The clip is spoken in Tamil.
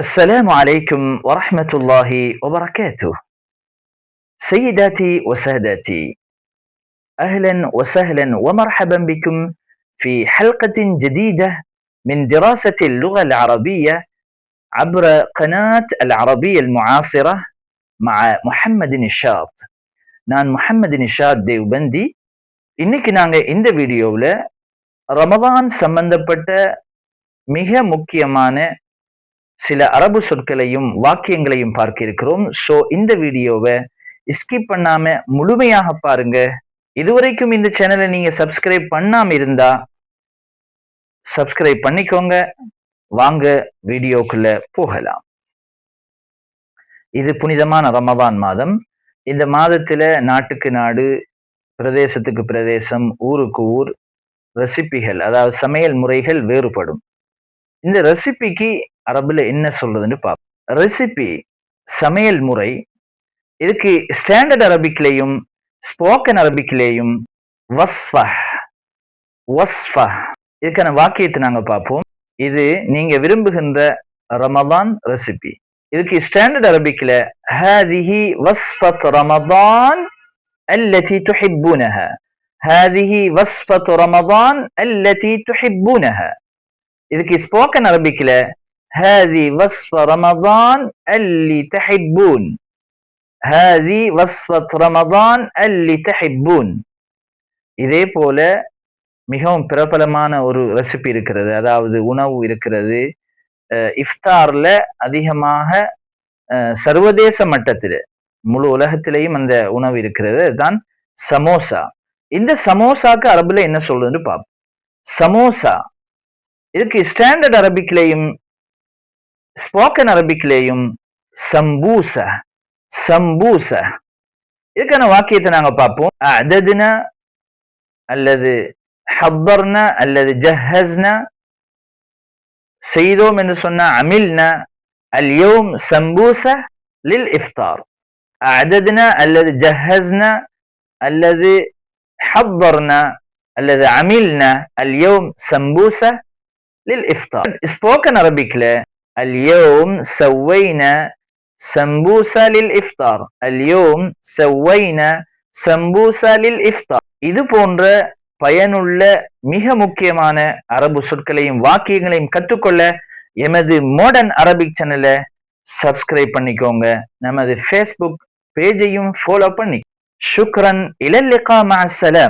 السلام عليكم ورحمة الله وبركاته. سيداتي وسادتي، أهلا وسهلا ومرحبا بكم في حلقة جديدة من دراسة اللغة العربية عبر قناة العربية المعاصرة مع محمد نشاط. நான் முஹம்மது நிஷாத் தேவ்பந்தி. இன்னைக்கு நாங்க இந்த வீடியோவில் ரமதான் சம்பந்தப்பட்ட மிக முக்கியமான சில அரபு சொற்களையும் வாக்கியங்களையும் பார்க்க இருக்கிறோம். ஸோ இந்த வீடியோவை ஸ்கிப் பண்ணாம முழுமையாக பாருங்க. இதுவரைக்கும் இந்த சேனலை நீங்க சப்ஸ்கிரைப் பண்ணாம இருந்தா சப்ஸ்கிரைப் பண்ணிக்கோங்க. வாங்க வீடியோக்குள்ள போகலாம். இது புனிதமான ரமதான் மாதம். இந்த மாதத்துல நாட்டுக்கு நாடு, பிரதேசத்துக்கு பிரதேசம், ஊருக்கு ஊர் ரெசிபிகள், அதாவது சமையல் முறைகள் வேறுபடும். இந்த ரெசிபிக்கு அரபுல என்ன சொல்றதுன்னு பார்ப்போம். ரெசிபி சமையல் முறை, இதுக்கு ஸ்டாண்டர்ட் அரபிக்லேயும் ஸ்போக்கன் அரபிக்லேயும் இதுக்கான வாக்கியத்தை நாங்க பார்ப்போம். இது நீங்க விரும்புகின்ற ரமதான் ரெசிபி. இதுக்கு ஸ்டாண்டர்ட் அரபிக்ல ஹாதிஹி வஸ்ஃபத் ரமதான் அல்லதி துஹிப்புனஹா, ஹாதிஹி வஸ்ஃபத் ரமதான் அல்லதி துஹிப்புனஹா. இதுக்கு ஸ்போக்கன் அரபிக்ல ஹாதி வஸ்ஃப ரமதான் அல்லி தஹிப்பூன், ஹாதி வஸ்ஃபத் ரமதான் அல்லி தஹிப்பூன். இதே போல மிகவும் பிரபலமான ஒரு ரெசிபி இருக்கிறது, அதாவது உணவு இருக்கிறது. இஃப்தார்ல அதிகமாக சர்வதேச மட்டத்தில் முழு உலகத்திலேயும் அந்த உணவு இருக்கிறது, அதுதான் சமோசா. இந்த சமோசாக்கு அரபுல என்ன சொல்றதுன்னு பார்ப்போம். சமோசா இதுக்கு ஸ்டாண்டர்ட் அரபிக்லேயும் ஸ்போக்கன் அரபிக்லேயும் சம்பூசா, சம்பூசா. இதுக்கான வாக்கியத்தை நாங்க பார்ப்போம். அஅதத்னா அல்லது ஹப்பர்னா அல்லது ஜஹஸ்னா, செய்தோம் என்று சொன்னா அமில்னா. அல்யௌம் சம்பூசா லில் இஃப்தார். அஅதத்னா அல்லது ஜஹஸ்னா அல்லது ஹப்பர்னா அல்லது அமில்னா அல்யௌம் சம்பூசா லில் இஃப்தார். ஸ்போக்கன் அரபிக்ல اليوم سوينا سمبوسة للإفطار، اليوم سوينا سمبوسة للإفطار. இது போன்ற பயனுள்ள மிக முக்கியமான அரபு சொற்களையும் வாக்கியங்களையும் கற்றுக்கொள்ள எமது மாடர்ன் அரபிக் சேனலை சப்ஸ்கிரைப் பண்ணிக்கோங்க. நமது ஃபேஸ்புக் பேஜையும் ஃபாலோ பண்ணி. ஷுக்ரன். இலல் லிகா மஅ ஸலாம்.